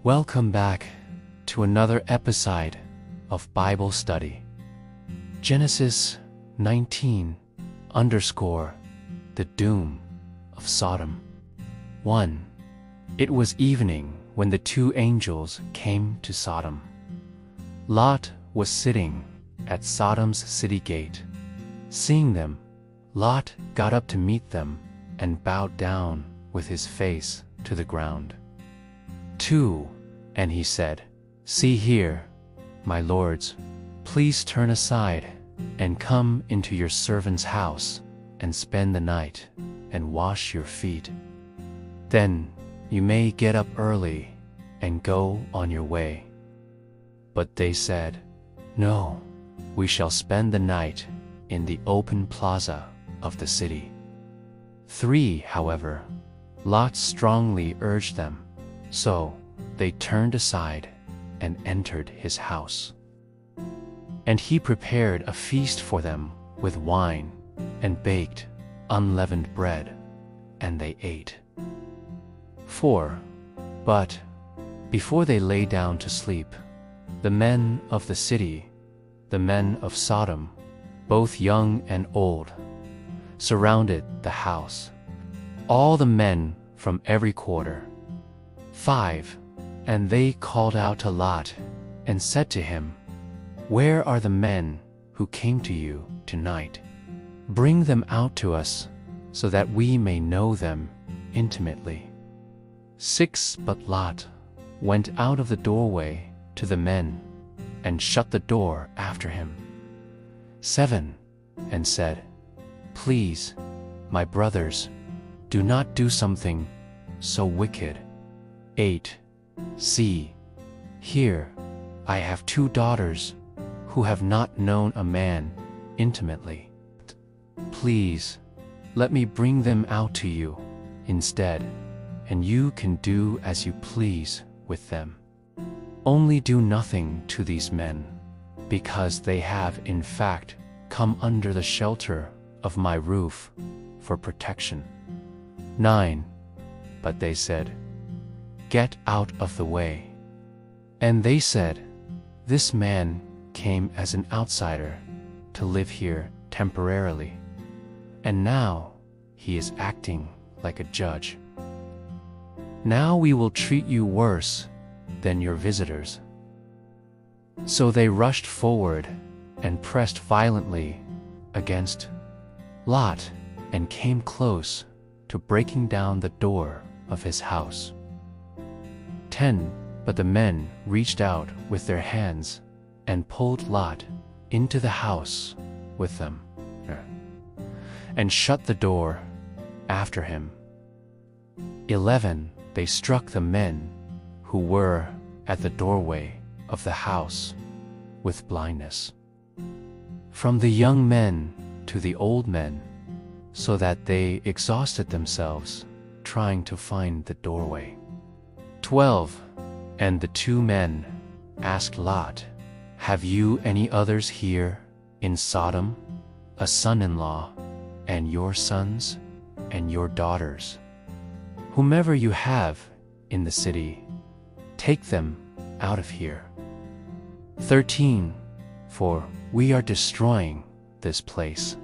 Welcome back to another episode of Bible study. Genesis 19 _ the doom of Sodom. 1. It was evening when the two angels came to Sodom. Lot was sitting at Sodom's city gate. Seeing them, Lot got up to meet them and bowed down with his face to the ground. 2. And he said, "See here, my lords, please turn aside and come into your servant's house and spend the night and wash your feet. Then you may get up early and go on your way." But they said, "No, we shall spend the night in the open plaza of the city." 3. However, Lot strongly urged them, so they turned aside and entered his house. And he prepared a feast for them with wine and baked unleavened bread, and they ate. 4. But before they lay down to sleep, the men of the city, the men of Sodom, both young and old, surrounded the house, all the men from every quarter. 5. And they called out to Lot and said to him, "Where are the men who came to you tonight? Bring them out to us so that we may know them intimately." 6. But Lot went out of the doorway to the men and shut the door after him. 7. And said, "Please, my brothers, do not do something so wicked." 8. See, here I have 2 daughters who have not known a man intimately. Please, let me bring them out to you instead, and you can do as you please with them. Only do nothing to these men, because they have in fact come under the shelter of my roof for protection. 9. But they said, "Get out of the way." And they said, "This man came as an outsider to live here temporarily, and now he is acting like a judge. Now we will treat you worse than your visitors." So they rushed forward and pressed violently against Lot and came close to breaking down the door of his house. 10. But the men reached out with their hands and pulled Lot into the house with them, and shut the door after him. 11. They struck the men who were at the doorway of the house with blindness, from the young men to the old men, so that they exhausted themselves trying to find the doorway. 12. And the 2 men asked Lot, "Have you any others here in Sodom, a son-in-law, and your sons, and your daughters? Whomever you have in the city, take them out of here." 13. For we are destroying this place,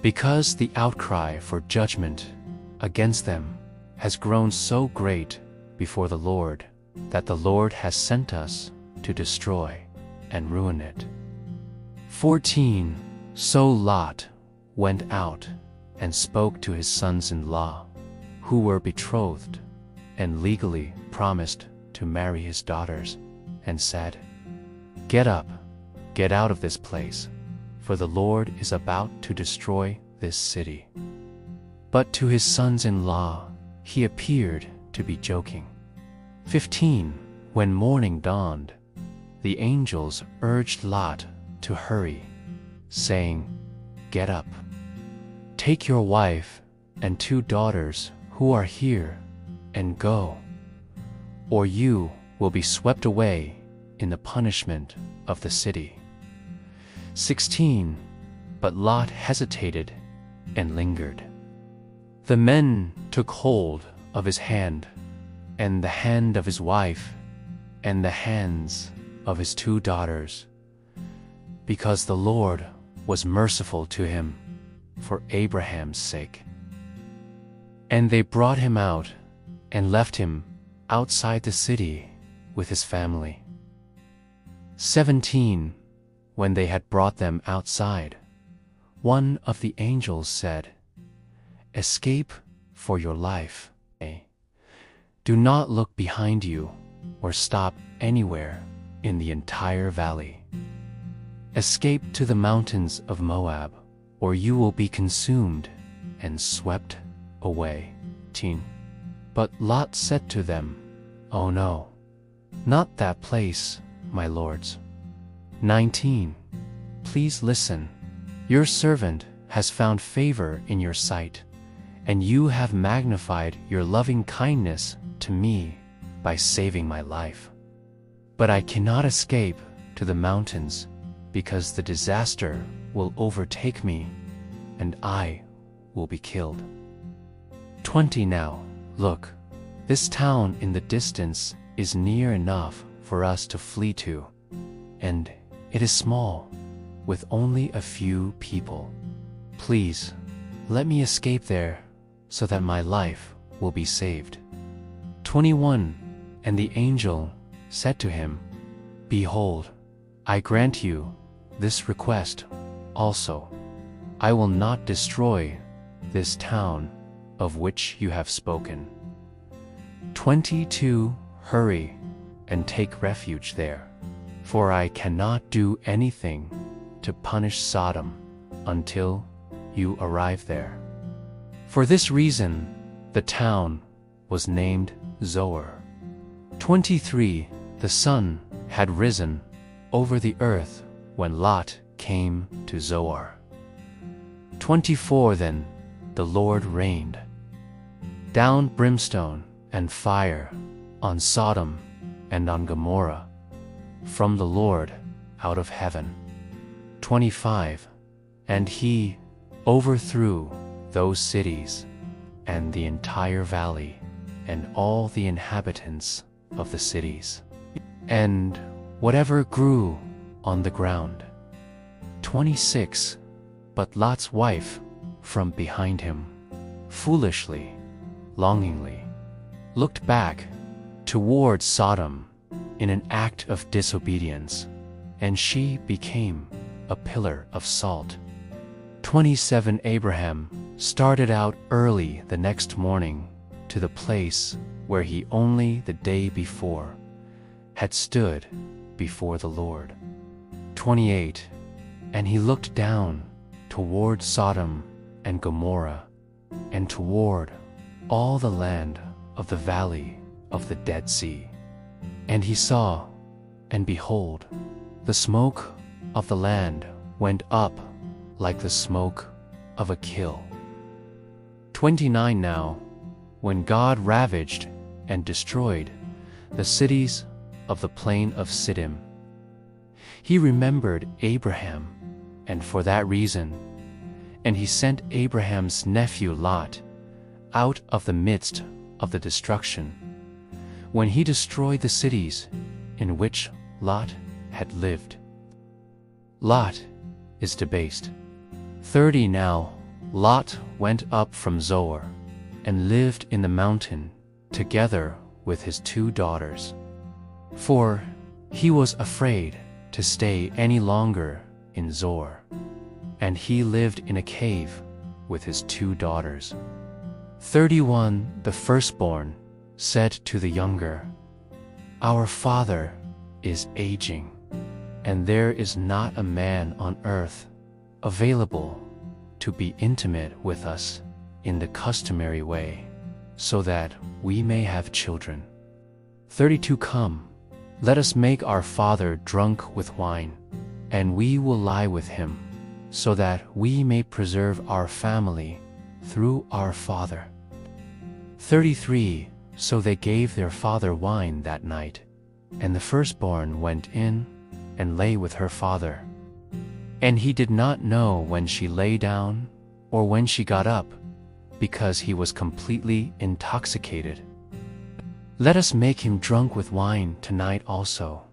because the outcry for judgment against them has grown so great before the Lord, that the Lord has sent us to destroy and ruin it. 14. So Lot went out and spoke to his sons-in-law, who were betrothed and legally promised to marry his daughters, and said, "Get up, get out of this place, for the Lord is about to destroy this city." But to his sons-in-law he appeared to be joking. 15. When morning dawned, the angels urged Lot to hurry, saying, "Get up, take your wife and 2 daughters who are here, and go, or you will be swept away in the punishment of the city." 16. But Lot hesitated and lingered. The men took hold of his hand and the hand of his wife and the hands of his 2 daughters, because the Lord was merciful to him for Abraham's sake. And they brought him out and left him outside the city with his family. 17. When they had brought them outside, one of the angels said, "Escape for your life. Do not look behind you or stop anywhere in the entire valley. Escape to the mountains of Moab, or you will be consumed and swept away." 18. But Lot said to them, "Oh no, not that place, my lords." 19. Please listen. Your servant has found favor in your sight, and you have magnified your loving kindness to me by saving my life. But I cannot escape to the mountains, because the disaster will overtake me, and I will be killed. 20. Now, look, this town in the distance is near enough for us to flee to, and it is small, with only a few people. Please, let me escape there, so that my life will be saved. 21. And the angel said to him, "Behold, I grant you this request also. I will not destroy this town of which you have spoken." 22. Hurry and take refuge there, for I cannot do anything to punish Sodom until you arrive there. For this reason, the town was named Zoar. 23. The sun had risen over the earth when Lot came to Zoar. 24. Then the Lord rained down brimstone and fire on Sodom and on Gomorrah from the Lord out of heaven. 25. And he overthrew those cities and the entire valley and all the inhabitants of the cities, and whatever grew on the ground. 26. But Lot's wife from behind him, foolishly, longingly, looked back toward Sodom in an act of disobedience, and she became a pillar of salt. 27. Abraham started out early the next morning to the place where he only the day before had stood before the Lord. 28. And he looked down toward Sodom and Gomorrah, and toward all the land of the valley of the Dead Sea. And he saw, and behold, the smoke of the land went up like the smoke of a kill. 29. Now, when God ravaged and destroyed the cities of the plain of Sodom, he remembered Abraham, and for that reason, and he sent Abraham's nephew Lot out of the midst of the destruction, when he destroyed the cities in which Lot had lived. Lot is debased. 30. Now Lot went up from Zoar, and lived in the mountain together with his 2 daughters. For he was afraid to stay any longer in Zoar, and he lived in a cave with his 2 daughters. 31. The firstborn said to the younger, "Our father is aging, and there is not a man on earth available to be intimate with us in the customary way, so that we may have children. 32. Come, let us make our father drunk with wine, and we will lie with him, so that we may preserve our family through our father." 33. So they gave their father wine that night, and the firstborn went in and lay with her father. And he did not know when she lay down or when she got up, because he was completely intoxicated. Let us make him drunk with wine tonight also,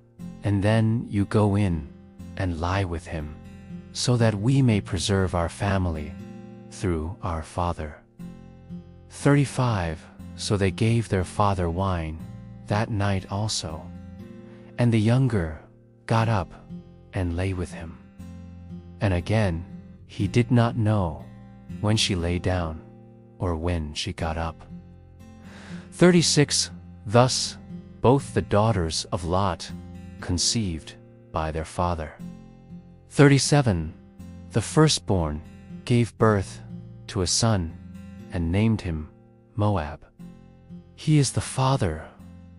and then you go in and lie with him, so that we may preserve our family through our father. 35. So they gave their father wine that night also, and the younger got up and lay with him. And again he did not know when she lay down or when she got up. 36. Thus both the daughters of Lot conceived by their father. 37. The firstborn gave birth to a son and named him Moab. He is the father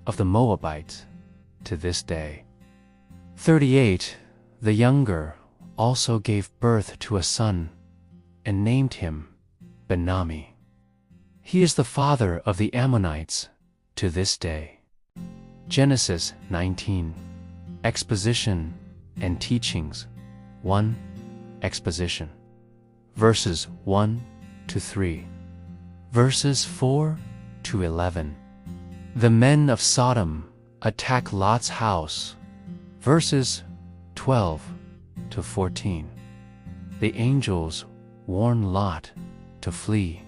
of the Moabites to this day. 38. The younger also gave birth to a son and named him Benami. He is the father of the Ammonites to this day. Genesis 19. Exposition and teachings. 1. Exposition. Verses 1 to 3. Verses 4 to 11. The men of Sodom attack Lot's house. Verses 12 to 14. The angels warn Lot to flee.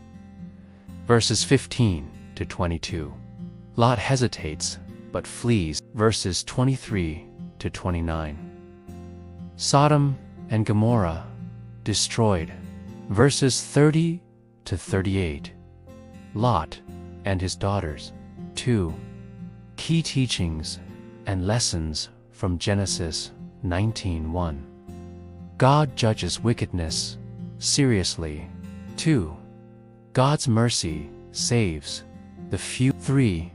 Verses 15 to 22. Lot hesitates but flees. Verses 23 to 29. Sodom and Gomorrah destroyed. Verses 30 to 38. Lot and his daughters. 2. Key teachings and lessons from Genesis 19:1. God judges wickedness seriously. 2. God's mercy saves the few. 3.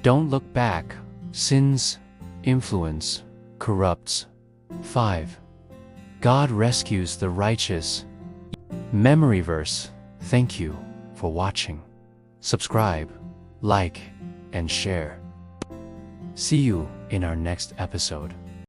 Don't look back. Sin's influence corrupts. 5. God rescues the righteous. Memory verse. Thank you for watching. Subscribe, like, and share. See you in our next episode.